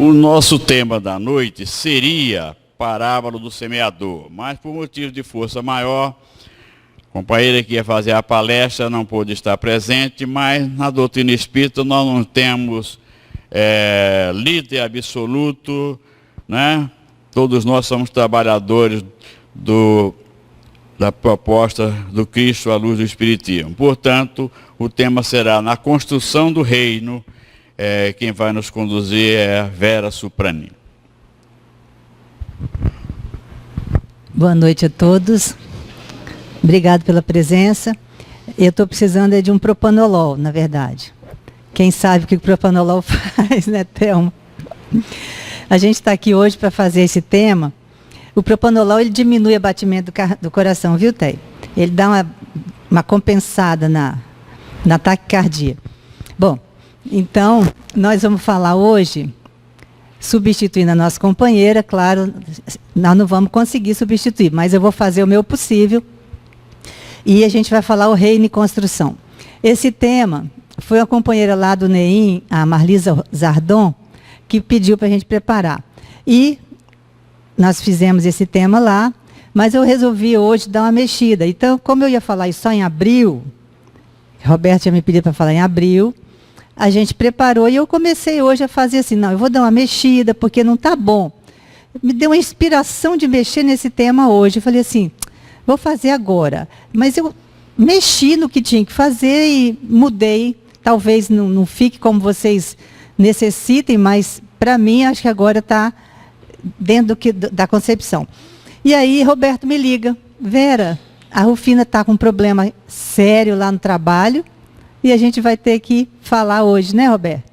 O nosso tema da noite seria parábola do semeador, mas por motivo de força maior, a companheira que ia fazer a palestra não pôde estar presente, mas na doutrina espírita nós não temos líder absoluto, né? Todos nós somos trabalhadores da proposta do Cristo à luz do Espiritismo. Portanto, o tema será na construção do reino. Quem vai nos conduzir é a Vera Suprani. Boa noite a todos. Obrigado pela presença. Eu estou precisando de um propanolol, na verdade. Quem sabe o que o propanolol faz, né, Thelma? A gente está aqui hoje para fazer esse tema. O propanolol, ele diminui o batimento do coração, viu, Thay? Ele dá uma compensada na taquicardia. Bom, então, nós vamos falar hoje, substituindo a nossa companheira, claro, nós não vamos conseguir substituir, mas eu vou fazer o meu possível. E a gente vai falar o reino e construção. Esse tema foi a companheira lá do NEIM, a Marlisa Zardon, que pediu para a gente preparar. E nós fizemos esse tema lá, mas eu resolvi hoje dar uma mexida. Então, como eu ia falar isso só em abril, Roberto tinha me pedido para falar em abril, a gente preparou e eu comecei hoje a fazer assim, não, eu vou dar uma mexida, porque não está bom. Me deu uma inspiração de mexer nesse tema hoje. Eu falei assim, vou fazer agora. Mas eu mexi no que tinha que fazer e mudei. Talvez não fique como vocês necessitem, mas para mim acho que agora está dentro da concepção. E aí Roberto me liga, Vera, a Rufina está com um problema sério lá no trabalho, e a gente vai ter que falar hoje, né, Roberto?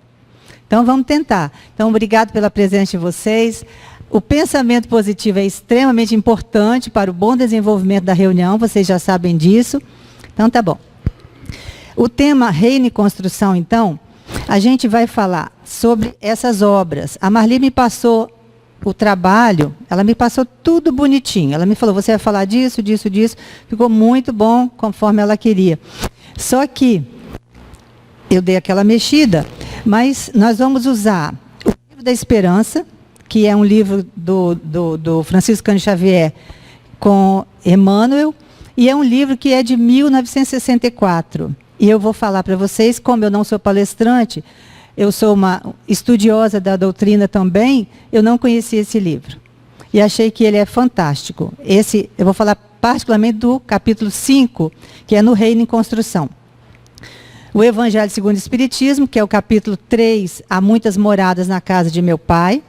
Então, vamos tentar. Então, obrigado pela presença de vocês. O pensamento positivo é extremamente importante para o bom desenvolvimento da reunião, vocês já sabem disso. Então, tá bom. O tema reino e construção, então, a gente vai falar sobre essas obras. A Marli me passou o trabalho, ela me passou tudo bonitinho. Ela me falou, você vai falar disso, disso, disso. Ficou muito bom, conforme ela queria. Só que eu dei aquela mexida, mas nós vamos usar o Livro da Esperança, que é um livro do Francisco Cândido Xavier com Emmanuel, e é um livro que é de 1964. E eu vou falar para vocês, como eu não sou palestrante, eu sou uma estudiosa da doutrina também, eu não conhecia esse livro. E achei que ele é fantástico. Eu vou falar particularmente do capítulo 5, que é no Reino em Construção. O Evangelho segundo o Espiritismo, que é o capítulo 3, Há muitas moradas na casa de meu pai.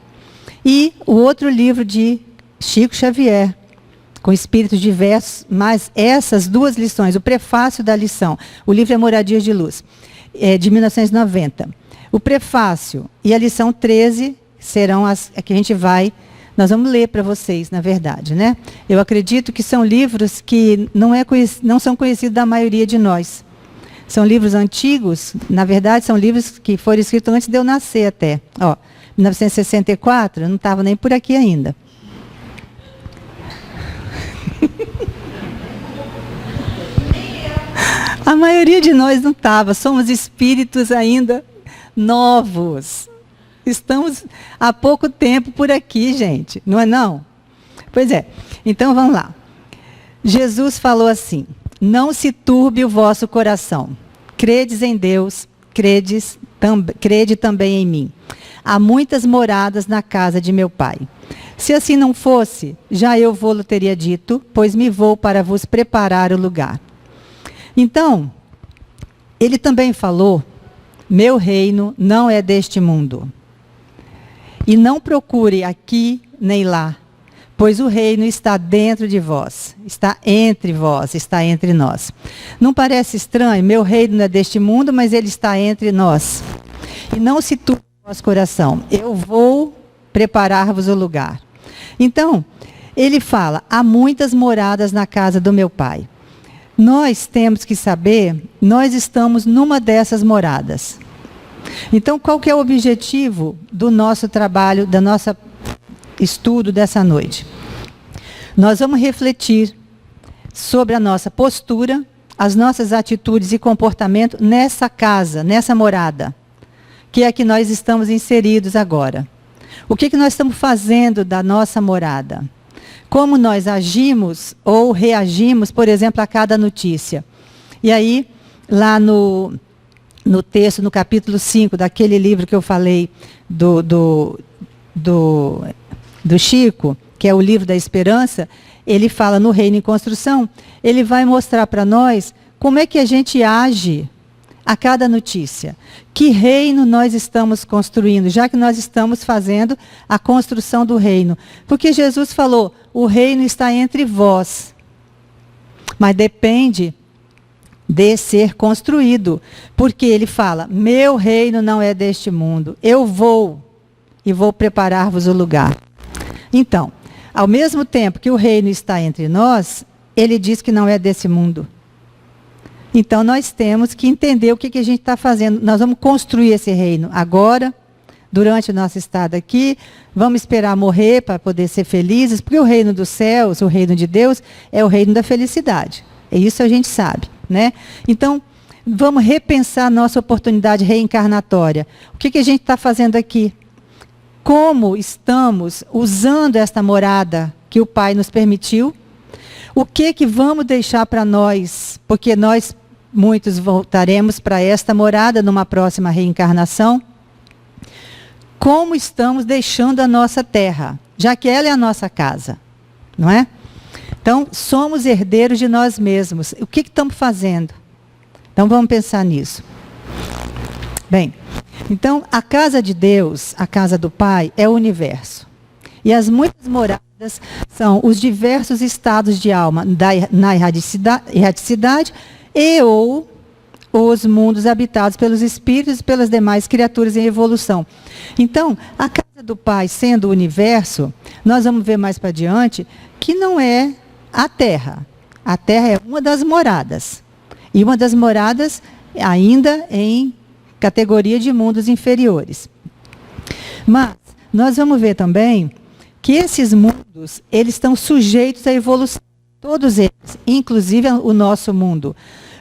E o outro livro de Chico Xavier, com espíritos diversos, mas essas duas lições, o prefácio da lição, o livro é Moradias de Luz, de 1990. O prefácio e a lição 13 serão as que a gente nós vamos ler para vocês, na verdade, né? Eu acredito que são livros que não são conhecidos da maioria de nós. São livros antigos, na verdade, são livros que foram escritos antes de eu nascer até. Ó, 1964, eu não estava nem por aqui ainda. A maioria de nós não estava, somos espíritos ainda novos. Estamos há pouco tempo por aqui, gente, não é não? Pois é, então vamos lá. Jesus falou assim, não se turbe o vosso coração. Credes em Deus, crede também em mim. Há muitas moradas na casa de meu pai. Se assim não fosse, já eu vou-lo teria dito, pois me vou para vos preparar o lugar. Então, ele também falou, meu reino não é deste mundo. E não procure aqui nem lá, pois o reino está dentro de vós, está entre nós. Não parece estranho? Meu reino não é deste mundo, mas ele está entre nós. E não se turbe o vosso coração, eu vou preparar-vos o lugar. Então, ele fala, há muitas moradas na casa do meu pai. Nós temos que saber, nós estamos numa dessas moradas. Então, qual que é o objetivo do nosso trabalho, da nossa estudo dessa noite? Nós vamos refletir sobre a nossa postura, as nossas atitudes e comportamento nessa casa, nessa morada, que é a que nós estamos inseridos agora. O que nós estamos fazendo da nossa morada? Como nós agimos ou reagimos, por exemplo, a cada notícia. E aí, lá no texto, no capítulo 5, daquele livro que eu falei do Chico, que é o livro da esperança, ele fala no Reino em Construção, ele vai mostrar para nós como é que a gente age a cada notícia. Que reino nós estamos construindo, já que nós estamos fazendo a construção do reino. Porque Jesus falou, o reino está entre vós, mas depende de ser construído. Porque ele fala, meu reino não é deste mundo, eu vou e vou preparar-vos o lugar. Então, ao mesmo tempo que o reino está entre nós, ele diz que não é desse mundo. Então, nós temos que entender o que a gente está fazendo. Nós vamos construir esse reino agora, durante o nosso estado aqui. Vamos esperar morrer para poder ser felizes, porque o reino dos céus, o reino de Deus, é o reino da felicidade. E isso a gente sabe, né? Então, vamos repensar a nossa oportunidade reencarnatória. O que a gente está fazendo aqui? Como estamos usando esta morada que o Pai nos permitiu? O que vamos deixar para nós? Porque nós, muitos, voltaremos para esta morada numa próxima reencarnação. Como estamos deixando a nossa terra? Já que ela é a nossa casa, não é? Então, somos herdeiros de nós mesmos. O que estamos fazendo? Então, vamos pensar nisso. Bem, então, a casa de Deus, a casa do Pai, é o universo. E as muitas moradas são os diversos estados de alma na erraticidade e ou os mundos habitados pelos espíritos e pelas demais criaturas em evolução. Então, a casa do Pai sendo o universo, nós vamos ver mais para adiante que não é a Terra. A Terra é uma das moradas. E uma das moradas ainda em categoria de mundos inferiores. Mas nós vamos ver também que esses mundos, eles estão sujeitos à evolução, todos eles, inclusive o nosso mundo.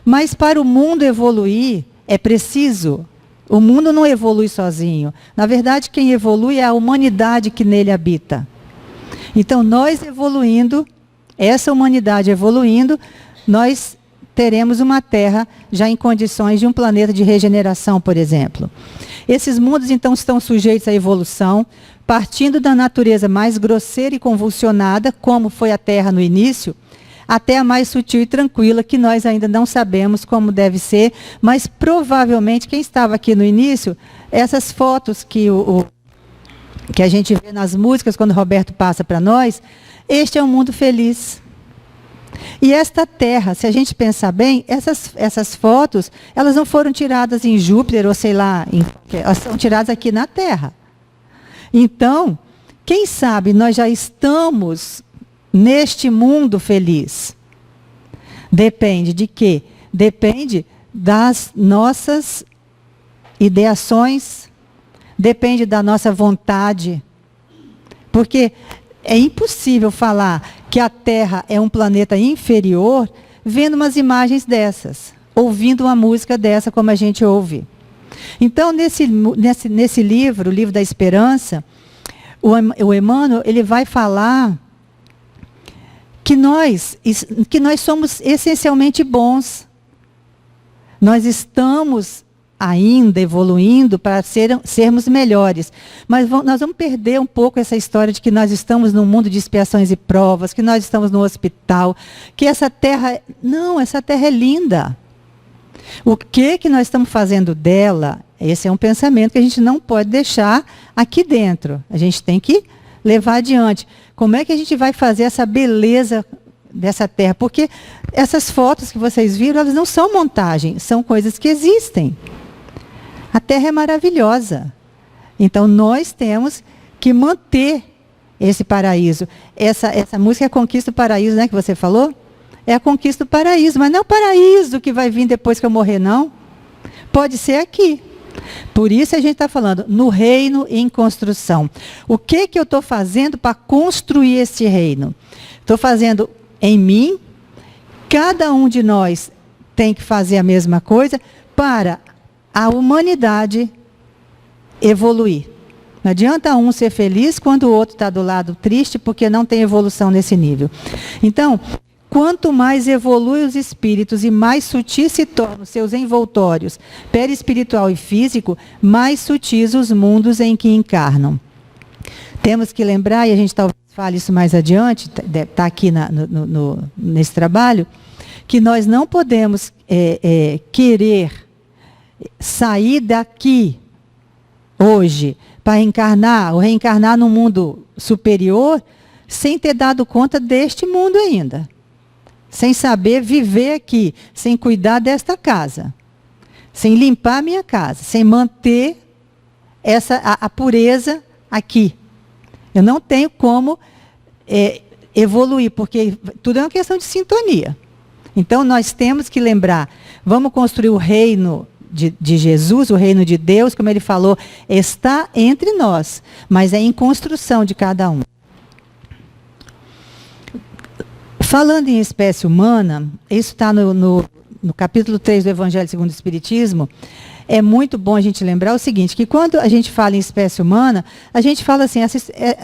Mas para o mundo evoluir, é preciso, o mundo não evolui sozinho. Na verdade, quem evolui é a humanidade que nele habita. Então, nós evoluindo, essa humanidade evoluindo, nós teremos uma Terra já em condições de um planeta de regeneração, por exemplo. Esses mundos, então, estão sujeitos à evolução, partindo da natureza mais grosseira e convulsionada, como foi a Terra no início, até a mais sutil e tranquila, que nós ainda não sabemos como deve ser, mas provavelmente, quem estava aqui no início, essas fotos que a gente vê nas músicas, quando o Roberto passa para nós, este é um mundo feliz. E esta Terra, se a gente pensar bem, essas fotos, elas não foram tiradas em Júpiter, ou sei lá, elas são tiradas aqui na Terra. Então, quem sabe nós já estamos neste mundo feliz. Depende de quê? Depende das nossas ideações, depende da nossa vontade. Porque é impossível falar que a Terra é um planeta inferior vendo umas imagens dessas, ouvindo uma música dessa como a gente ouve. Então, nesse livro, o Livro da Esperança, o Emmanuel, ele vai falar que nós somos essencialmente bons. Nós estamos ainda evoluindo para sermos melhores. Mas nós vamos perder um pouco essa história de que nós estamos num mundo de expiações e provas, que nós estamos no hospital, que essa Terra... Não, essa Terra é linda. O que nós estamos fazendo dela, esse é um pensamento que a gente não pode deixar aqui dentro. A gente tem que levar adiante. Como é que a gente vai fazer essa beleza dessa Terra? Porque essas fotos que vocês viram, elas não são montagem, são coisas que existem. A Terra é maravilhosa. Então, nós temos que manter esse paraíso. Essa música é a Conquista do Paraíso, né, que você falou? É a Conquista do Paraíso, mas não é o paraíso que vai vir depois que eu morrer, não. Pode ser aqui. Por isso a gente está falando no reino em construção. O que eu estou fazendo para construir esse reino? Estou fazendo em mim. Cada um de nós tem que fazer a mesma coisa para a humanidade evoluir. Não adianta um ser feliz quando o outro está do lado triste, porque não tem evolução nesse nível. Então, quanto mais evolui os espíritos e mais sutis se tornam seus envoltórios perispiritual e físico, mais sutis os mundos em que encarnam. Temos que lembrar, e a gente talvez fale isso mais adiante, está aqui nesse trabalho, que nós não podemos querer sair daqui hoje para reencarnar, ou reencarnar num mundo superior, sem ter dado conta deste mundo ainda. Sem saber viver aqui, sem cuidar desta casa, sem limpar a minha casa, sem manter a pureza aqui. Eu não tenho como evoluir, porque tudo é uma questão de sintonia. Então, nós temos que lembrar, vamos construir o reino de Jesus, o reino de Deus, como ele falou, está entre nós, mas é em construção de cada um. Falando em espécie humana, isso está no capítulo 3 do Evangelho segundo o Espiritismo. É muito bom a gente lembrar o seguinte, que quando a gente fala em espécie humana, a gente fala assim,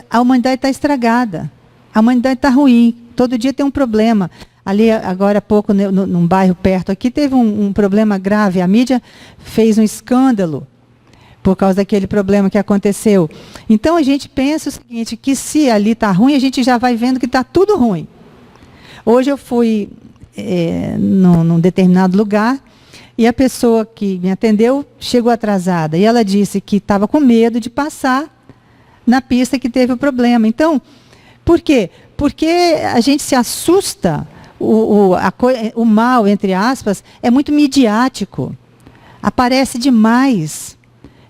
a humanidade está estragada, a humanidade está ruim, todo dia tem um problema. Ali, agora há pouco, num bairro perto aqui, teve um problema grave. A mídia fez um escândalo por causa daquele problema que aconteceu. Então, a gente pensa o seguinte, que se ali está ruim, a gente já vai vendo que está tudo ruim. Hoje eu fui num determinado lugar e a pessoa que me atendeu chegou atrasada. E ela disse que estava com medo de passar na pista que teve o problema. Então, por quê? Porque a gente se assusta. O mal, entre aspas, é muito midiático. Aparece demais.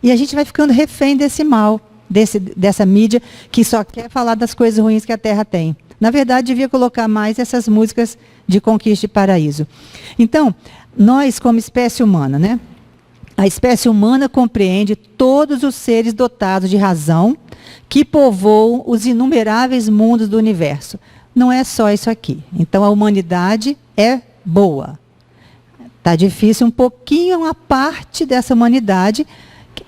E a gente vai ficando refém desse mal, dessa mídia que só quer falar das coisas ruins que a Terra tem. Na verdade, devia colocar mais essas músicas de conquista e paraíso. Então, nós como espécie humana, né? A espécie humana compreende todos os seres dotados de razão que povoam os inumeráveis mundos do universo. Não é só isso aqui. Então, a humanidade é boa. Está difícil um pouquinho uma parte dessa humanidade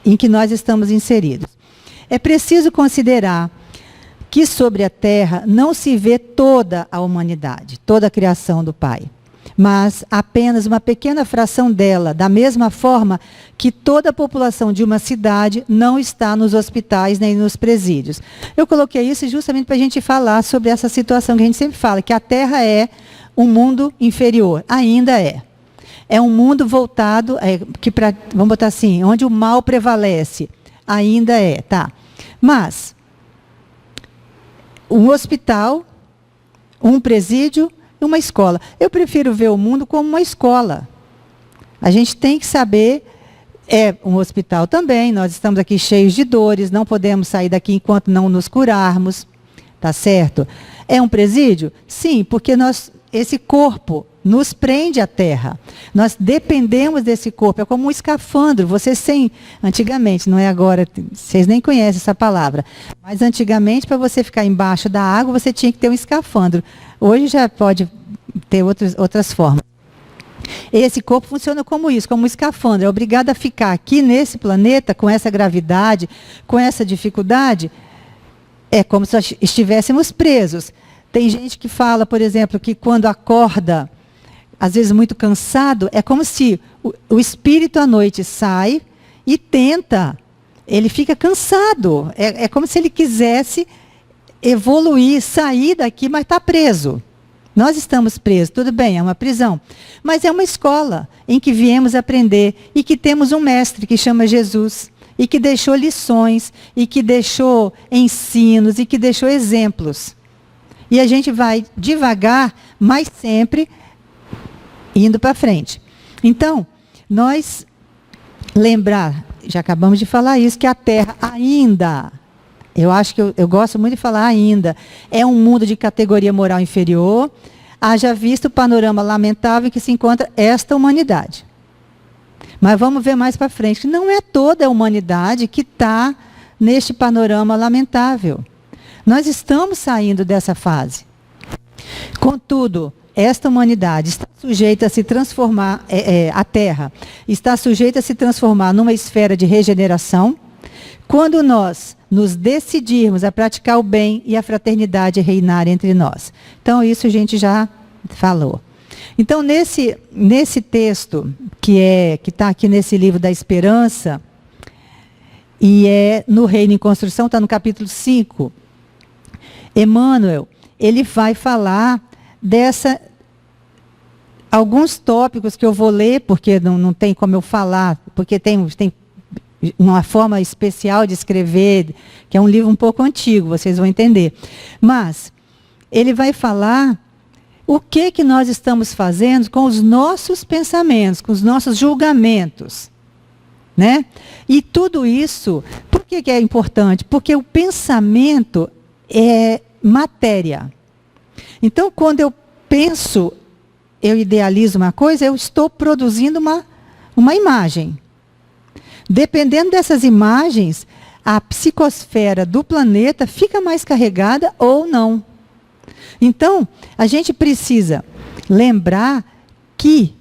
em que nós estamos inseridos. É preciso considerar que sobre a Terra não se vê toda a humanidade, toda a criação do Pai, mas apenas uma pequena fração dela, da mesma forma que toda a população de uma cidade não está nos hospitais nem nos presídios. Eu coloquei isso justamente para a gente falar sobre essa situação que a gente sempre fala, que a Terra é um mundo inferior, ainda é. É um mundo voltado, vamos botar assim, onde o mal prevalece, ainda é, tá? Mas um hospital, um presídio, uma escola. Eu prefiro ver o mundo como uma escola. A gente tem que saber, é um hospital também, nós estamos aqui cheios de dores, não podemos sair daqui enquanto não nos curarmos, tá certo? É um presídio? Sim, porque esse corpo nos prende à terra. Nós dependemos desse corpo, é como um escafandro. Antigamente, não é agora, vocês nem conhecem essa palavra, mas antigamente, para você ficar embaixo da água, você tinha que ter um escafandro. Hoje já pode ter outras formas. Esse corpo funciona como isso, como um escafandro. É obrigado a ficar aqui nesse planeta, com essa gravidade, com essa dificuldade. É como se nós estivéssemos presos. Tem gente que fala, por exemplo, que quando acorda, às vezes muito cansado, é como se o espírito à noite sai e tenta, ele fica cansado. É como se ele quisesse evoluir, sair daqui, mas está preso. Nós estamos presos, tudo bem, é uma prisão. Mas é uma escola em que viemos aprender e que temos um mestre que chama Jesus e que deixou lições, e que deixou ensinos, e que deixou exemplos. E a gente vai devagar, mas sempre indo para frente. Então, nós lembrar, já acabamos de falar isso, que a Terra ainda, eu acho que eu gosto muito de falar ainda, é um mundo de categoria moral inferior, haja visto o panorama lamentável em que se encontra esta humanidade. Mas vamos ver mais para frente, que não é toda a humanidade que está neste panorama lamentável. Nós estamos saindo dessa fase. Contudo, esta humanidade está sujeita a se transformar, a Terra está sujeita a se transformar numa esfera de regeneração, quando nós nos decidirmos a praticar o bem e a fraternidade reinar entre nós. Então, isso a gente já falou. Então, nesse texto, que está aqui nesse livro da Esperança, e é no Reino em Construção, está no capítulo 5, Emmanuel, ele vai falar alguns tópicos que eu vou ler, porque não tem como eu falar, porque tem uma forma especial de escrever, que é um livro um pouco antigo, vocês vão entender. Mas ele vai falar o que nós estamos fazendo com os nossos pensamentos, com os nossos julgamentos. Né? E tudo isso, por que é importante? Porque o pensamento é matéria. Então, quando eu penso, eu idealizo uma coisa, eu estou produzindo uma imagem. Dependendo dessas imagens, a psicosfera do planeta fica mais carregada ou não. Então, a gente precisa lembrar que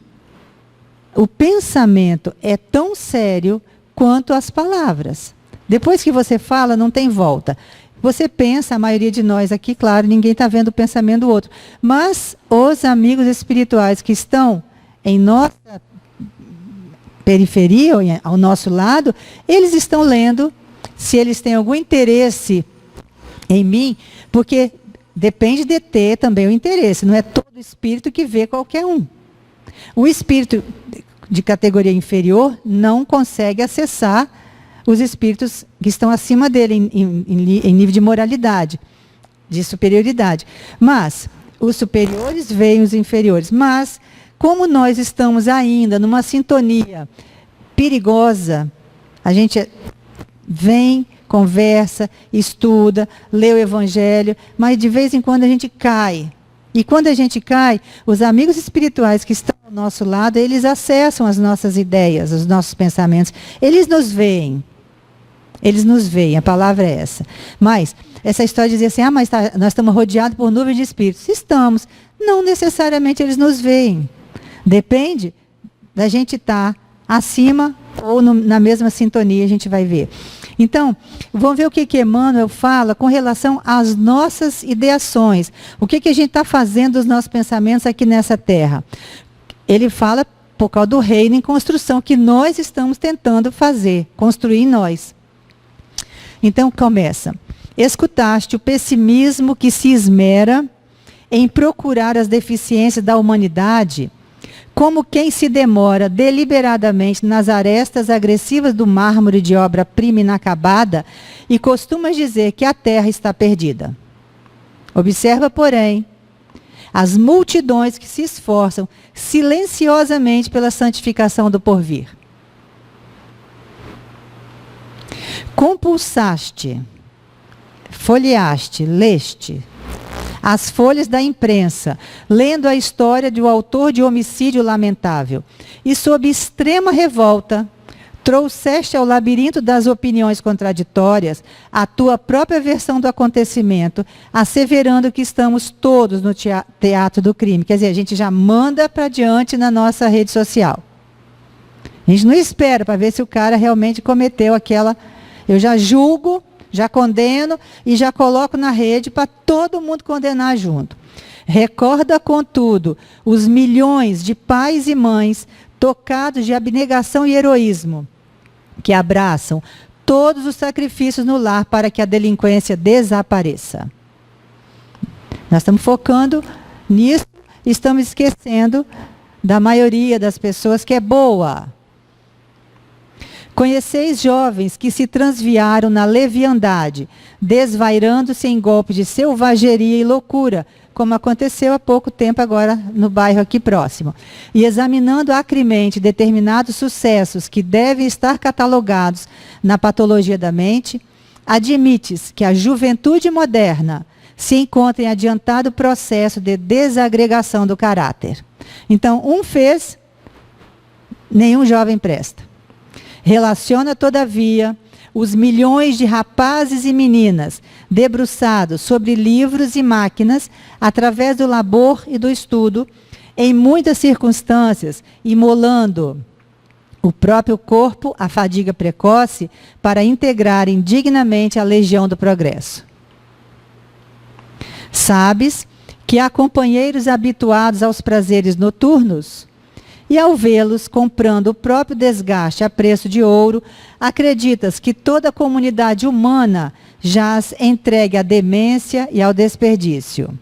o pensamento é tão sério quanto as palavras. Depois que você fala, não tem volta. Você pensa, a maioria de nós aqui, claro, ninguém está vendo o pensamento do outro. Mas os amigos espirituais que estão em nossa periferia, ao nosso lado, eles estão lendo, se eles têm algum interesse em mim, porque depende de ter também o interesse. Não é todo espírito que vê qualquer um. O espírito de categoria inferior não consegue acessar os espíritos que estão acima dele em nível de moralidade, de superioridade. Mas os superiores veem os inferiores. Mas, como nós estamos ainda numa sintonia perigosa, a gente vem, conversa, estuda, lê o Evangelho, mas de vez em quando a gente cai. E quando a gente cai, os amigos espirituais que estão ao nosso lado, eles acessam as nossas ideias, os nossos pensamentos. Eles nos veem. Eles nos veem, a palavra é essa. Mas, essa história de dizer assim, mas nós estamos rodeados por nuvens de espíritos. Estamos. Não necessariamente eles nos veem. Depende da gente estar acima ou na mesma sintonia, a gente vai ver. Então, vamos ver o que Emmanuel fala com relação às nossas ideações. O que a gente está fazendo dos nossos pensamentos aqui nessa terra. Ele fala por causa do reino em construção, que nós estamos tentando fazer, construir em nós. Então, começa. Escutaste o pessimismo que se esmera em procurar as deficiências da humanidade, como quem se demora deliberadamente nas arestas agressivas do mármore de obra-prima inacabada e costuma dizer que a terra está perdida. Observa, porém, as multidões que se esforçam silenciosamente pela santificação do porvir. Compulsaste, folheaste, leste as folhas da imprensa, lendo a história do autor de homicídio lamentável, e sob extrema revolta, trouxeste ao labirinto das opiniões contraditórias a tua própria versão do acontecimento, asseverando que estamos todos no teatro do crime. Quer dizer, a gente já manda para diante na nossa rede social. A gente não espera para ver se o cara realmente cometeu aquela... Eu já julgo, já condeno e já coloco na rede para todo mundo condenar junto. Recorda, contudo, os milhões de pais e mães tocados de abnegação e heroísmo, que abraçam todos os sacrifícios no lar para que a delinquência desapareça. Nós estamos focando nisso e estamos esquecendo da maioria das pessoas que é boa. Conheceis jovens que se transviaram na leviandade, desvairando-se em golpes de selvageria e loucura, como aconteceu há pouco tempo agora no bairro aqui próximo. E examinando acremente determinados sucessos que devem estar catalogados na patologia da mente, admites que a juventude moderna se encontra em adiantado processo de desagregação do caráter. Então, um fez, nenhum jovem presta. Relaciona, todavia, os milhões de rapazes e meninas debruçados sobre livros e máquinas, através do labor e do estudo, em muitas circunstâncias, imolando o próprio corpo à fadiga precoce para integrarem dignamente a legião do progresso. Sabes que há companheiros habituados aos prazeres noturnos e, ao vê-los comprando o próprio desgaste a preço de ouro, acreditas que toda a comunidade humana jaz entregue à demência e ao desperdício.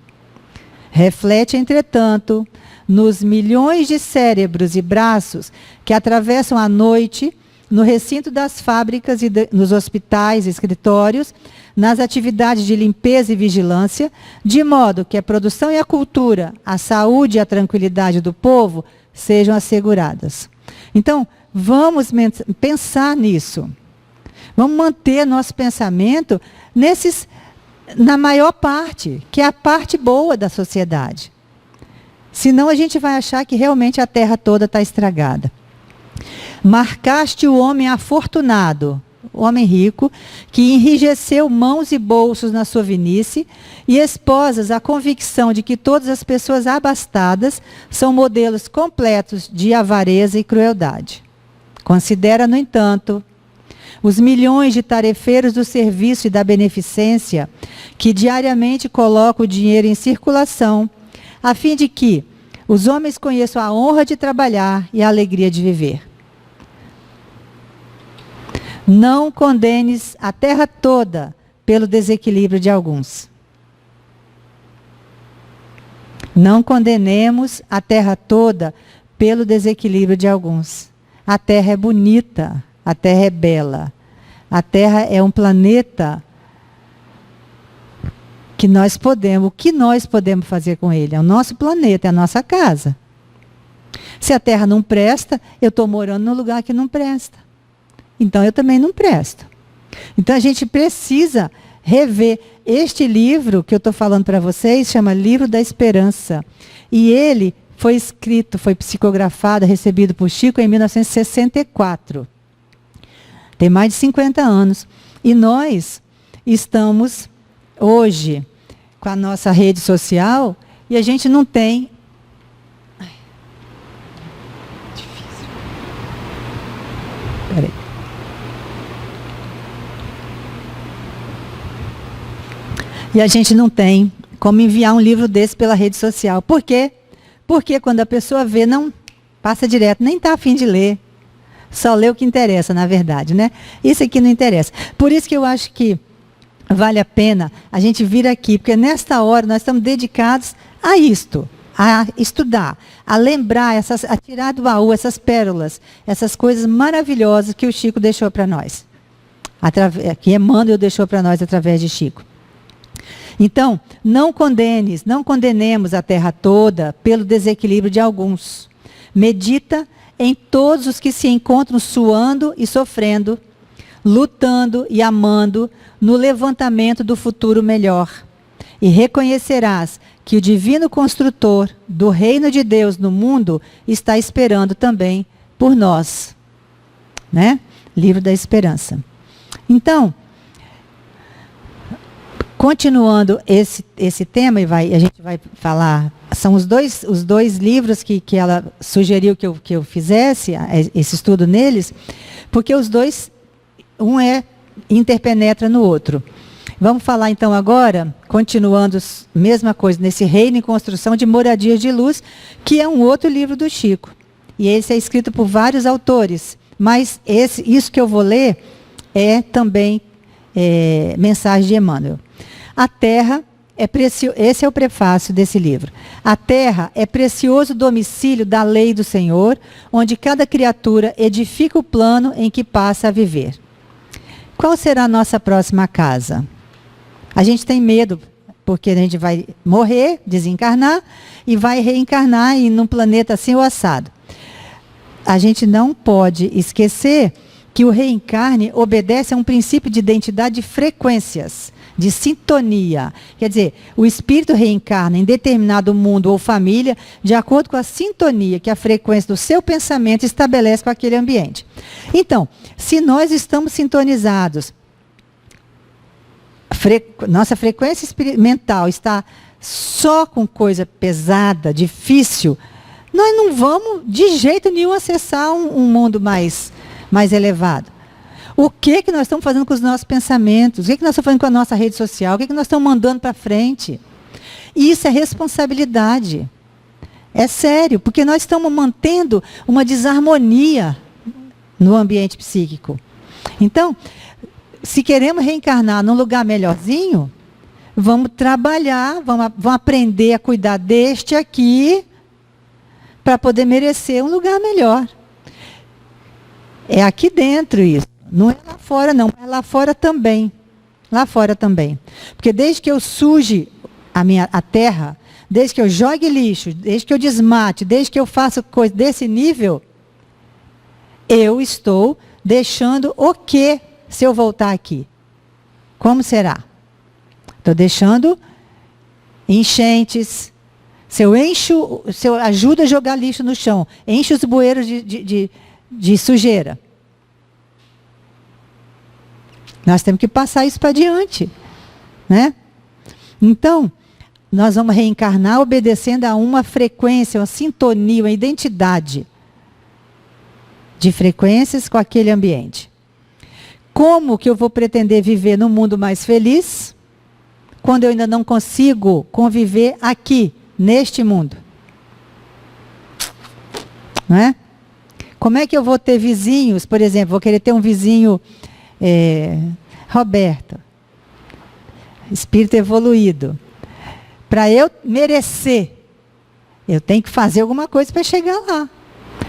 Reflete, entretanto, nos milhões de cérebros e braços que atravessam a noite no recinto das fábricas e nos hospitais, escritórios, nas atividades de limpeza e vigilância, de modo que a produção e a cultura, a saúde e a tranquilidade do povo sejam asseguradas. Então, vamos pensar nisso. Vamos manter nosso pensamento na maior parte, que é a parte boa da sociedade. Senão a gente vai achar que realmente a terra toda está estragada. Marcaste o homem afortunado, o homem rico, que enrijeceu mãos e bolsos na sua velhice, e esposas a convicção de que todas as pessoas abastadas são modelos completos de avareza e crueldade. Considera, no entanto, os milhões de tarefeiros do serviço e da beneficência que diariamente colocam o dinheiro em circulação, a fim de que os homens conheçam a honra de trabalhar e a alegria de viver. Não condenes a terra toda pelo desequilíbrio de alguns. Não condenemos a terra toda pelo desequilíbrio de alguns. A terra é bonita, a terra é bela. A terra é um planeta que nós podemos, o que nós podemos fazer com ele? É o nosso planeta, é a nossa casa. Se a terra não presta, eu estou morando num lugar que não presta. Então eu também não presto. Então a gente precisa rever. Este livro que eu estou falando para vocês chama Livro da Esperança. E ele foi escrito, foi psicografado, recebido por Chico em 1964. Tem mais de 50 anos. E nós estamos hoje com a nossa rede social e a gente não tem... Ai, difícil. Peraí. E a gente não tem como enviar um livro desse pela rede social. Por quê? Porque quando a pessoa vê, não passa direto, nem está a fim de ler. Só lê o que interessa, na verdade, né? Isso aqui não interessa. Por isso que eu acho que vale a pena a gente vir aqui, porque nesta hora nós estamos dedicados a isto, a estudar, a lembrar, a tirar do baú essas pérolas, essas coisas maravilhosas que o Chico deixou para nós. Que Emmanuel deixou para nós através de Chico. Então, não condenemos a terra toda pelo desequilíbrio de alguns. Medita em todos os que se encontram suando e sofrendo, lutando e amando no levantamento do futuro melhor. E reconhecerás que o divino construtor do reino de Deus no mundo está esperando também por nós. Né? Livro da Esperança. Então, continuando esse tema, a gente vai falar, são os dois livros que ela sugeriu que eu fizesse, esse estudo neles, porque os dois, um interpenetra no outro. Vamos falar então agora, continuando a mesma coisa, nesse Reino em Construção de Moradias de Luz, que é um outro livro do Chico. E esse é escrito por vários autores, mas isso que eu vou ler é também mensagem de Emmanuel. A terra esse é o prefácio desse livro. A terra é precioso domicílio da lei do Senhor, onde cada criatura edifica o plano em que passa a viver. Qual será a nossa próxima casa? A gente tem medo, porque a gente vai morrer, desencarnar, e vai reencarnar num planeta assim ou assado. A gente não pode esquecer que o reencarne obedece a um princípio de identidade de frequências, de sintonia. Quer dizer, o espírito reencarna em determinado mundo ou família de acordo com a sintonia que a frequência do seu pensamento estabelece com aquele ambiente. Então, se nós estamos sintonizados, nossa frequência mental está só com coisa pesada, difícil, nós não vamos de jeito nenhum acessar um mundo mais elevado. O que nós estamos fazendo com os nossos pensamentos? O que nós estamos fazendo com a nossa rede social? O que nós estamos mandando para frente? Isso é responsabilidade. É sério, porque nós estamos mantendo uma desarmonia no ambiente psíquico. Então, se queremos reencarnar num lugar melhorzinho, vamos trabalhar, vamos aprender a cuidar deste aqui, para poder merecer um lugar melhor. É aqui dentro isso. Não é lá fora, não. É lá fora também. Lá fora também. Porque desde que eu suje a terra, desde que eu jogue lixo, desde que eu desmate, desde que eu faça coisa desse nível, eu estou deixando o quê se eu voltar aqui? Como será? Estou deixando enchentes. Se eu ajudo a jogar lixo no chão, encho os bueiros de sujeira. Nós temos que passar isso para adiante, né? Então, nós vamos reencarnar obedecendo a uma frequência, uma sintonia, uma identidade de frequências com aquele ambiente. Como que eu vou pretender viver num mundo mais feliz quando eu ainda não consigo conviver aqui, neste mundo? Não é? Como é que eu vou ter vizinhos, por exemplo, vou querer ter um vizinho Roberto, espírito evoluído. Para eu merecer, eu tenho que fazer alguma coisa para chegar lá.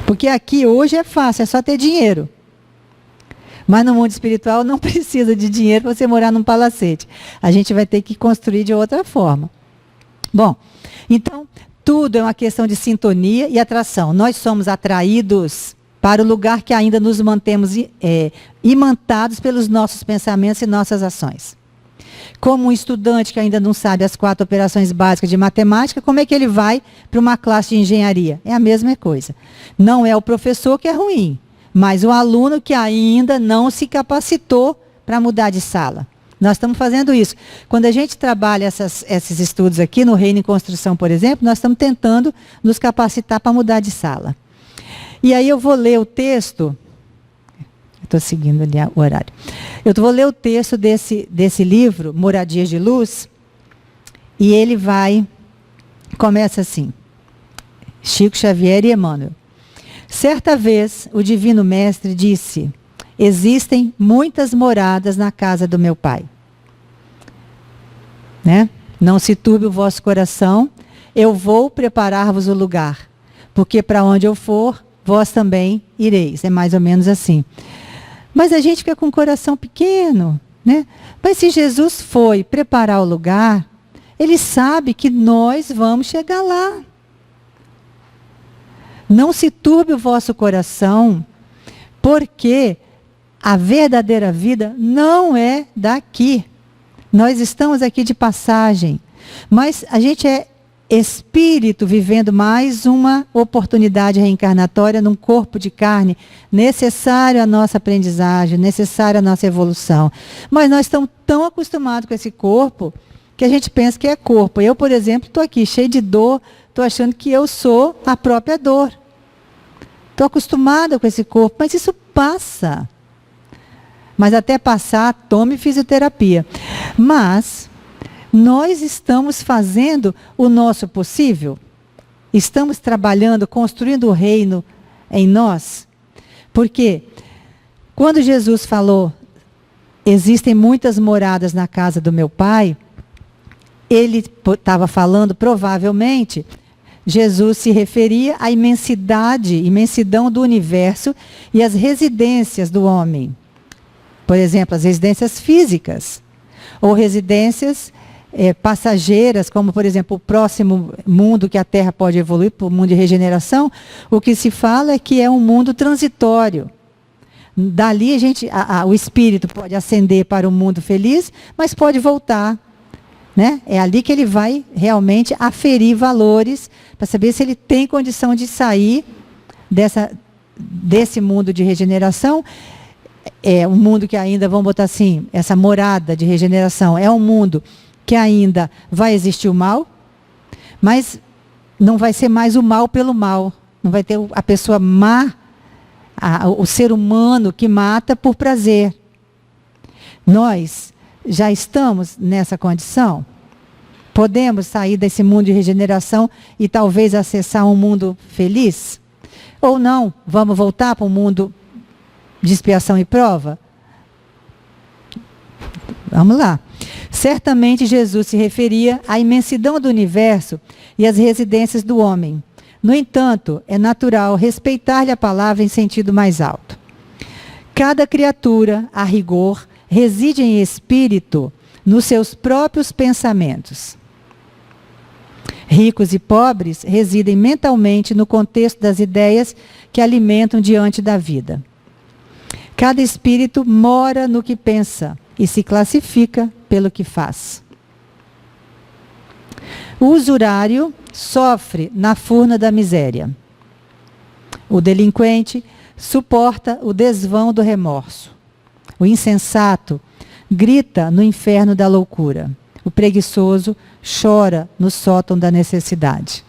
Porque aqui hoje é fácil, é só ter dinheiro. Mas no mundo espiritual não precisa de dinheiro para você morar num palacete. A gente vai ter que construir de outra forma. Bom, então, tudo é uma questão de sintonia e atração. Nós somos atraídos para o lugar que ainda nos mantemos imantados pelos nossos pensamentos e nossas ações. Como um estudante que ainda não sabe as 4 operações básicas de matemática, como é que ele vai para uma classe de engenharia? É a mesma coisa. Não é o professor que é ruim, mas o aluno que ainda não se capacitou para mudar de sala. Nós estamos fazendo isso. Quando a gente trabalha esses estudos aqui, no Reino em Construção, por exemplo, nós estamos tentando nos capacitar para mudar de sala. E aí eu vou ler o texto, estou seguindo ali o horário, eu vou ler o texto desse livro, Moradias de Luz, e ele começa assim, Chico Xavier e Emmanuel. Certa vez, o Divino Mestre disse: existem muitas moradas na casa do meu Pai. Né? Não se turbe o vosso coração, eu vou preparar-vos o lugar, porque para onde eu for, vós também ireis. É mais ou menos assim. Mas a gente fica com o coração pequeno, né? Mas se Jesus foi preparar o lugar, ele sabe que nós vamos chegar lá. Não se turbe o vosso coração, porque a verdadeira vida não é daqui. Nós estamos aqui de passagem, mas a gente é espírito vivendo mais uma oportunidade reencarnatória num corpo de carne, necessário à nossa aprendizagem, necessário à nossa evolução. Mas nós estamos tão acostumados com esse corpo que a gente pensa que é corpo. Eu, por exemplo, estou aqui cheio de dor, estou achando que eu sou a própria dor. Estou acostumada com esse corpo, mas isso passa. Mas até passar, tome fisioterapia. Mas nós estamos fazendo o nosso possível? Estamos trabalhando, construindo o reino em nós? Porque quando Jesus falou, existem muitas moradas na casa do meu Pai, ele estava falando, provavelmente, Jesus se referia à imensidão do universo e às residências do homem. Por exemplo, as residências físicas, ou residências passageiras, como, por exemplo, o próximo mundo que a Terra pode evoluir, para o mundo de regeneração, o que se fala é que é um mundo transitório. Dali o espírito pode ascender para o mundo feliz, mas pode voltar. Né? É ali que ele vai realmente aferir valores, para saber se ele tem condição de sair desse mundo de regeneração. É um mundo que ainda, vamos botar assim, essa morada de regeneração, é um mundo que ainda vai existir o mal, mas não vai ser mais o mal pelo mal. Não vai ter a pessoa má, o ser humano que mata por prazer. Nós já estamos nessa condição? Podemos sair desse mundo de regeneração e talvez acessar um mundo feliz? Ou não? Vamos voltar para um mundo de expiação e prova? Vamos lá. Certamente Jesus se referia à imensidão do universo e às residências do homem. No entanto, é natural respeitar-lhe a palavra em sentido mais alto. Cada criatura, a rigor, reside em espírito nos seus próprios pensamentos. Ricos e pobres residem mentalmente no contexto das ideias que alimentam diante da vida. Cada espírito mora no que pensa e se classifica pelo que faz. O usurário sofre na furna da miséria. O delinquente suporta o desvão do remorso. O insensato grita no inferno da loucura. O preguiçoso chora no sótão da necessidade.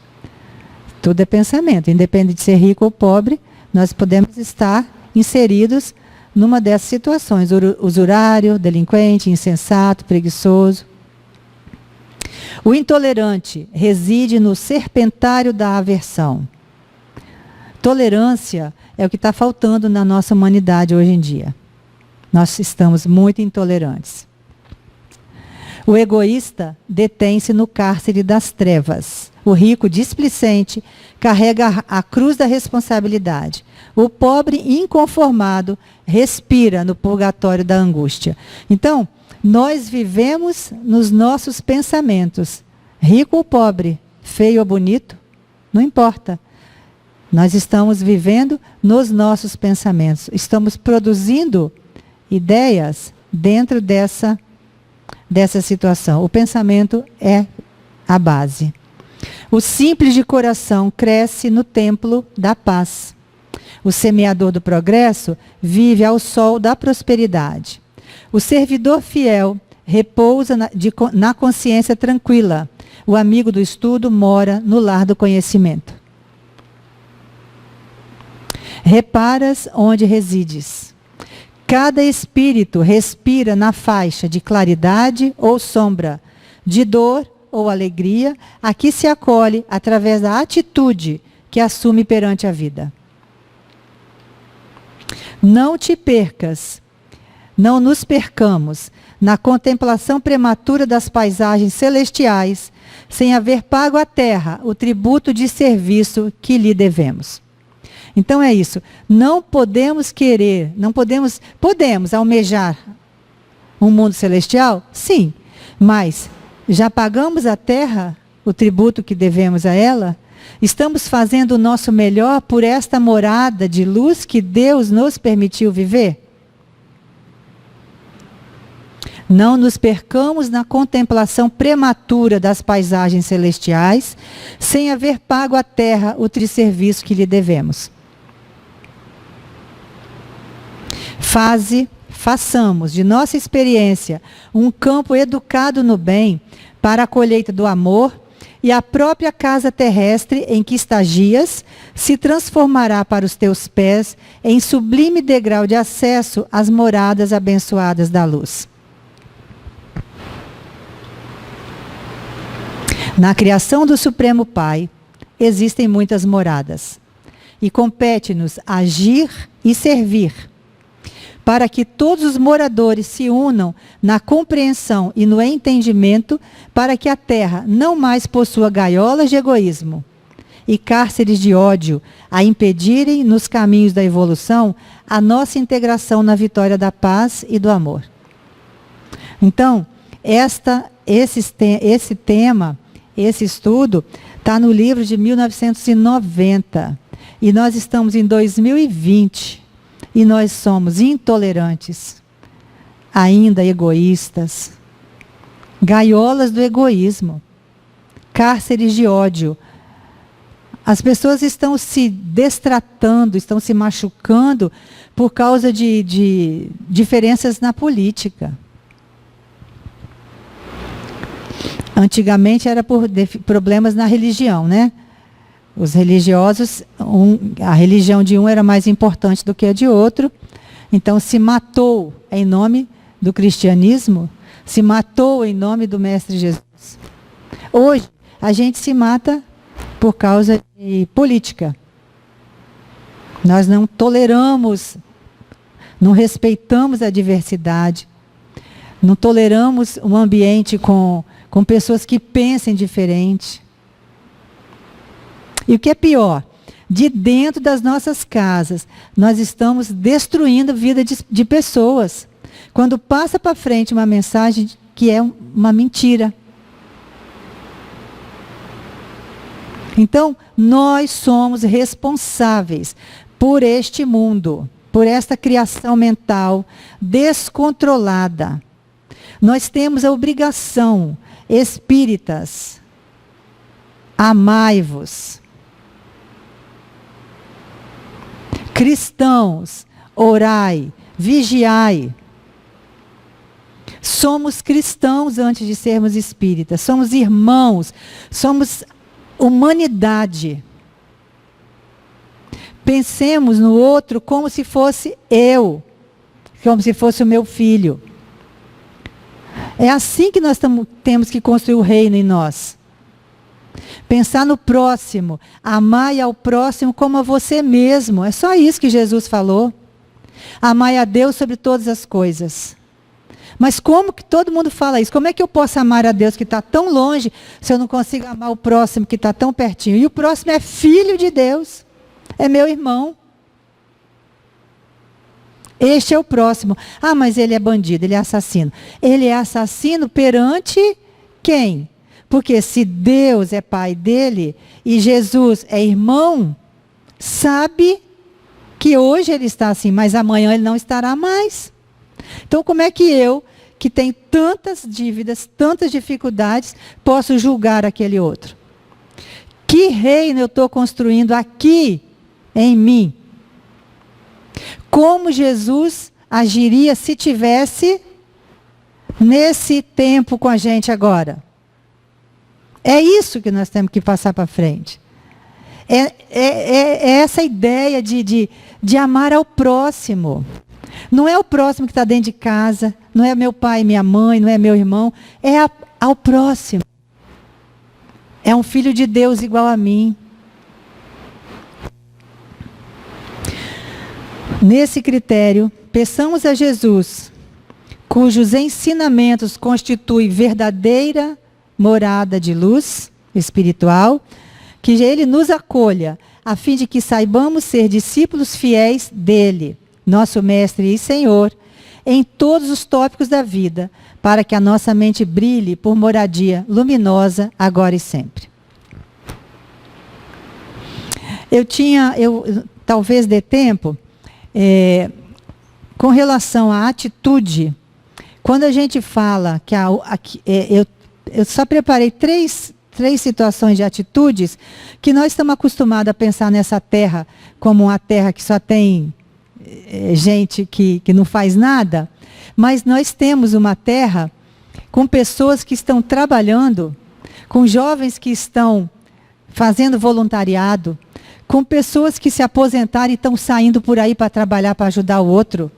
Tudo é pensamento. Independente de ser rico ou pobre, nós podemos estar inseridos numa dessas situações. Usurário, delinquente, insensato, preguiçoso. O intolerante reside no serpentário da aversão. Tolerância é o que está faltando na nossa humanidade hoje em dia. Nós estamos muito intolerantes. O egoísta detém-se no cárcere das trevas. O rico displicente carrega a cruz da responsabilidade. O pobre inconformado respira no purgatório da angústia. Então, nós vivemos nos nossos pensamentos. Rico ou pobre, feio ou bonito, não importa. Nós estamos vivendo nos nossos pensamentos. Estamos produzindo ideias dentro dessa situação. O pensamento é a base. O simples de coração cresce no templo da paz. O semeador do progresso vive ao sol da prosperidade. O servidor fiel repousa na consciência tranquila. O amigo do estudo mora no lar do conhecimento. Reparas onde resides. Cada espírito respira na faixa de claridade ou sombra, de dor ou alegria, a que se acolhe através da atitude que assume perante a vida. Não te percas, não nos percamos na contemplação prematura das paisagens celestiais, sem haver pago à terra o tributo de serviço que lhe devemos. Então é isso, não podemos querer, podemos almejar um mundo celestial? Sim, mas já pagamos à terra o tributo que devemos a ela? Estamos fazendo o nosso melhor por esta morada de luz que Deus nos permitiu viver? Não nos percamos na contemplação prematura das paisagens celestiais, sem haver pago à terra o serviço que lhe devemos. Façamos de nossa experiência um campo educado no bem para a colheita do amor, e a própria casa terrestre em que estagias se transformará para os teus pés em sublime degrau de acesso às moradas abençoadas da luz. Na criação do Supremo Pai, existem muitas moradas, e compete-nos agir e servir, para que todos os moradores se unam na compreensão e no entendimento, para que a terra não mais possua gaiolas de egoísmo e cárceres de ódio a impedirem nos caminhos da evolução a nossa integração na vitória da paz e do amor. Então, esse tema, esse estudo, está no livro de 1990, e nós estamos em 2020. E nós somos intolerantes, ainda egoístas, gaiolas do egoísmo, cárceres de ódio. As pessoas estão se destratando, estão se machucando por causa de diferenças na política. Antigamente era por problemas na religião, né? Os religiosos, a religião de um era mais importante do que a de outro. Então se matou em nome do cristianismo, se matou em nome do Mestre Jesus. Hoje, a gente se mata por causa de política. Nós não toleramos, não respeitamos a diversidade, não toleramos um ambiente com pessoas que pensem diferente. E o que é pior, de dentro das nossas casas, nós estamos destruindo a vida de pessoas. Quando passa para frente uma mensagem que é uma mentira. Então, nós somos responsáveis por este mundo, por esta criação mental descontrolada. Nós temos a obrigação, espíritas, amai-vos. Cristãos, orai, vigiai. Somos cristãos antes de sermos espíritas, somos irmãos, somos humanidade. Pensemos no outro como se fosse eu, como se fosse o meu filho. É assim que nós temos que construir o reino em nós. Pensar no próximo, amai ao próximo como a você mesmo. É só isso que Jesus falou. Amai a Deus sobre todas as coisas. Mas como que todo mundo fala isso? Como é que eu posso amar a Deus que está tão longe, se eu não consigo amar o próximo que está tão pertinho? E o próximo é filho de Deus, é meu irmão. Este é o próximo. Ah, mas ele é bandido, ele é assassino. Ele é assassino perante quem? Porque se Deus é pai dele e Jesus é irmão, sabe que hoje ele está assim, mas amanhã ele não estará mais. Então, como é que eu, que tenho tantas dívidas, tantas dificuldades, posso julgar aquele outro? Que reino eu estou construindo aqui em mim? Como Jesus agiria se tivesse nesse tempo com a gente agora? É isso que nós temos que passar para frente. É essa ideia de amar ao próximo. Não é o próximo que está dentro de casa, não é meu pai, minha mãe, não é meu irmão, é ao próximo. É um filho de Deus igual a mim. Nesse critério, peçamos a Jesus, cujos ensinamentos constituem verdadeira morada de luz espiritual, que ele nos acolha, a fim de que saibamos ser discípulos fiéis dele, nosso Mestre e Senhor, em todos os tópicos da vida, para que a nossa mente brilhe por moradia luminosa, agora e sempre. Talvez dê tempo, com relação à atitude, quando a gente fala que eu só preparei três situações de atitudes que nós estamos acostumados a pensar nessa terra como uma terra que só tem gente que não faz nada, mas nós temos uma terra com pessoas que estão trabalhando, com jovens que estão fazendo voluntariado, com pessoas que se aposentaram e estão saindo por aí para trabalhar, para ajudar o outro.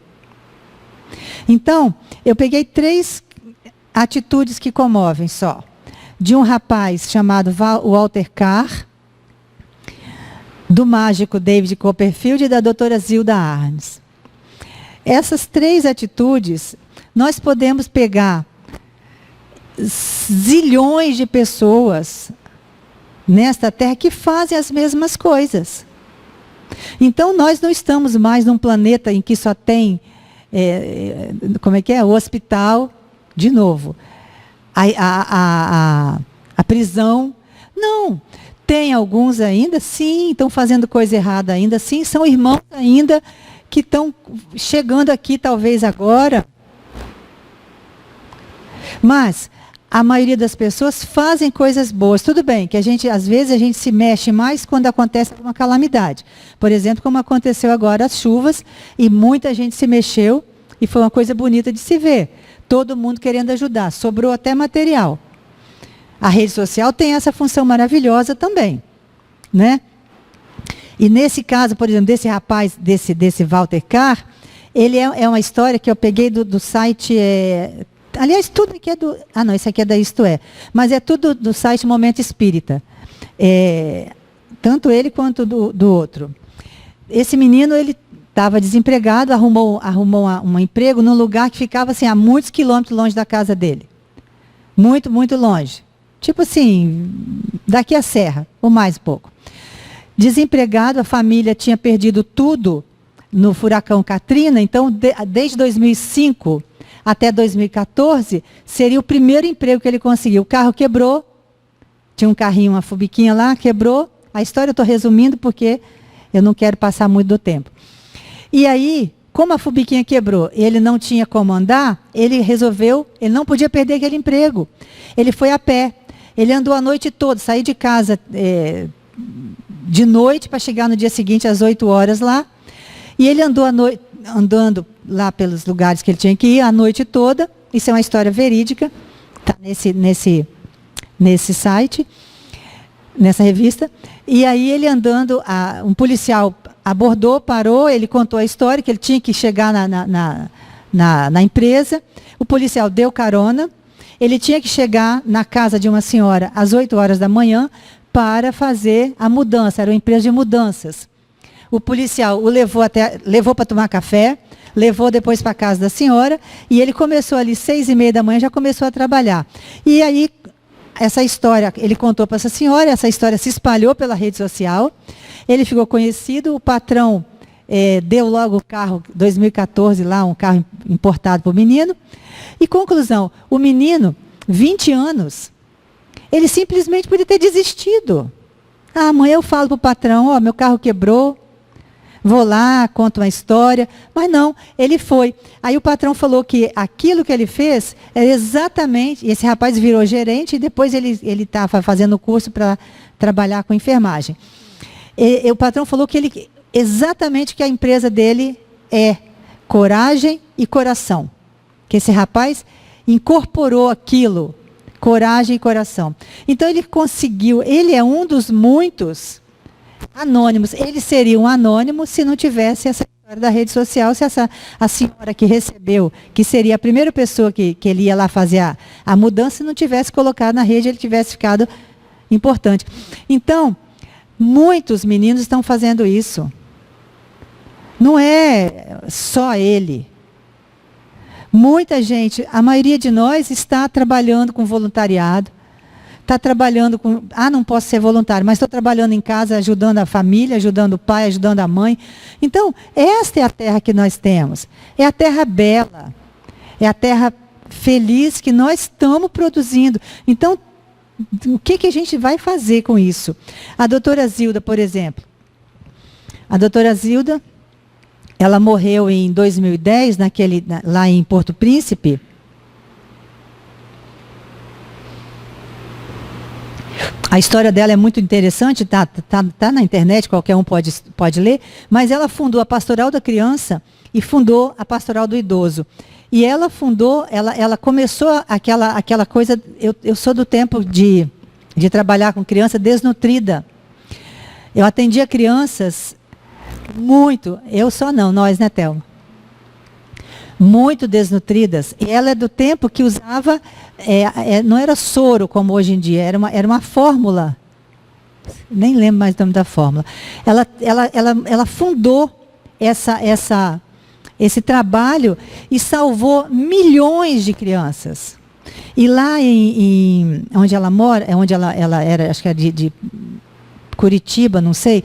Então, eu peguei 3 atitudes que comovem só. De um rapaz chamado Walter Carr, do mágico David Copperfield e da doutora Zilda Arnes. Essas 3 atitudes, nós podemos pegar zilhões de pessoas nesta terra que fazem as mesmas coisas. Então, nós não estamos mais num planeta em que só tem, o hospital, de novo, a prisão. Não, tem alguns ainda, sim, estão fazendo coisa errada ainda, sim, são irmãos ainda que estão chegando aqui talvez agora. Mas a maioria das pessoas fazem coisas boas. Tudo bem, que às vezes a gente se mexe mais quando acontece uma calamidade. Por exemplo, como aconteceu agora as chuvas, e muita gente se mexeu, e foi uma coisa bonita de se ver. Todo mundo querendo ajudar, sobrou até material. A rede social tem essa função maravilhosa também, né? E nesse caso, por exemplo, desse rapaz, desse Walter Carr, ele é uma história que eu peguei do site... aliás, tudo aqui é do... Ah, não, esse aqui é da Isto É. Mas é tudo do site Momento Espírita. Tanto ele quanto do outro. Esse menino, ele estava desempregado, arrumou um emprego num lugar que ficava assim, a muitos quilômetros longe da casa dele. Muito, muito longe. Tipo assim, daqui à serra, ou mais um pouco. Desempregado, a família tinha perdido tudo no furacão Katrina, então, desde 2005 até 2014, seria o primeiro emprego que ele conseguiu. O carro quebrou, tinha um carrinho, uma fubiquinha lá, quebrou. A história eu estou resumindo porque eu não quero passar muito do tempo. E aí, como a fubiquinha quebrou, ele não tinha como andar, ele não podia perder aquele emprego. Ele foi a pé. Ele andou a noite toda, saiu de casa de noite para chegar no dia seguinte às 8 horas lá. E ele andou andando lá pelos lugares que ele tinha que ir a noite toda. Isso é uma história verídica, está nesse site, nessa revista. E aí ele andando, um policial abordou, parou, ele contou a história, que ele tinha que chegar na empresa. O policial deu carona. Ele tinha que chegar na casa de uma senhora às 8 horas da manhã para fazer a mudança. Era uma empresa de mudanças. O policial o levou para tomar café, levou depois para a casa da senhora, e ele começou ali 6h30 da manhã, já começou a trabalhar. E aí, essa história, ele contou para essa senhora, essa história se espalhou pela rede social, ele ficou conhecido, o patrão deu logo o carro, 2014, lá, um carro importado para o menino. E conclusão, o menino, 20 anos, ele simplesmente podia ter desistido. Amanhã eu falo para o patrão, meu carro quebrou, vou lá, conto uma história. Mas não, ele foi. Aí o patrão falou que aquilo que ele fez era exatamente... Esse rapaz virou gerente e depois ele estava fazendo o curso para trabalhar com enfermagem. E o patrão falou que exatamente que a empresa dele é coragem e coração. Que esse rapaz incorporou aquilo, coragem e coração. Então ele conseguiu, ele é um dos muitos anônimos. Ele seria um anônimo se não tivesse essa história da rede social, se a senhora que recebeu, que seria a primeira pessoa que ele ia lá fazer a mudança, não tivesse colocado na rede, ele tivesse ficado importante. Então, muitos meninos estão fazendo isso. Não é só ele. Muita gente, a maioria de nós está trabalhando com voluntariado, está trabalhando com... não posso ser voluntário, mas estou trabalhando em casa, ajudando a família, ajudando o pai, ajudando a mãe. Então, esta é a terra que nós temos. É a terra bela. É a terra feliz que nós estamos produzindo. Então, o que a gente vai fazer com isso? A doutora Zilda, por exemplo. A doutora Zilda... Ela morreu em 2010, lá em Porto Príncipe. A história dela é muito interessante, tá na internet, qualquer um pode ler, mas ela fundou a Pastoral da Criança e fundou a Pastoral do Idoso. E ela começou aquela coisa, eu sou do tempo de trabalhar com criança desnutrida. Eu atendia crianças... nós, né, Thelma? Muito desnutridas. E ela é do tempo que usava, não era soro como hoje em dia, era uma fórmula. Nem lembro mais o nome da fórmula. Ela fundou esse trabalho e salvou milhões de crianças. E lá onde ela mora, onde ela era, acho que era de Curitiba, não sei.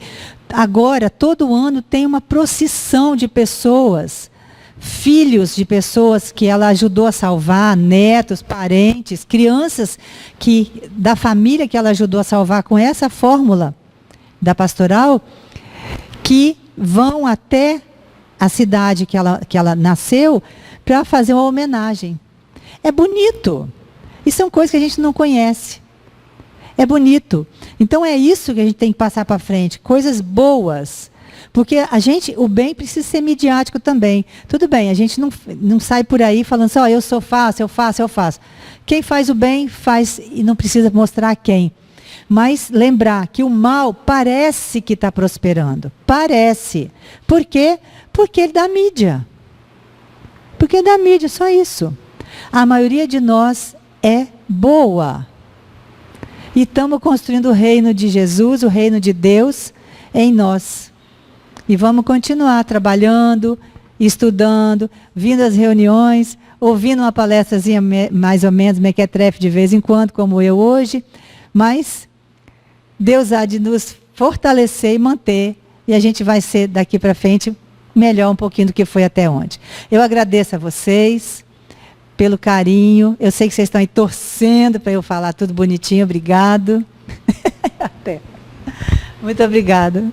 Agora, todo ano, tem uma procissão de pessoas, filhos de pessoas que ela ajudou a salvar, netos, parentes, crianças da família que ela ajudou a salvar com essa fórmula da pastoral, que vão até a cidade que ela nasceu para fazer uma homenagem. É bonito. E são coisas que a gente não conhece. É bonito. Então é isso que a gente tem que passar para frente, coisas boas. Porque o bem precisa ser midiático também. Tudo bem, a gente não sai por aí falando assim, eu faço. Quem faz o bem, faz e não precisa mostrar quem. Mas lembrar que o mal parece que está prosperando. Parece. Por quê? Porque ele dá mídia. Porque dá mídia, só isso. A maioria de nós é boa. E estamos construindo o reino de Jesus, o reino de Deus em nós. E vamos continuar trabalhando, estudando, vindo às reuniões, ouvindo uma palestrazinha mais ou menos, mequetrefe de vez em quando, como eu hoje. Mas Deus há de nos fortalecer e manter. E a gente vai ser daqui para frente melhor um pouquinho do que foi até ontem. Eu agradeço a vocês pelo carinho. Eu sei que vocês estão aí torcendo para eu falar tudo bonitinho. Obrigado. Até. Muito obrigada.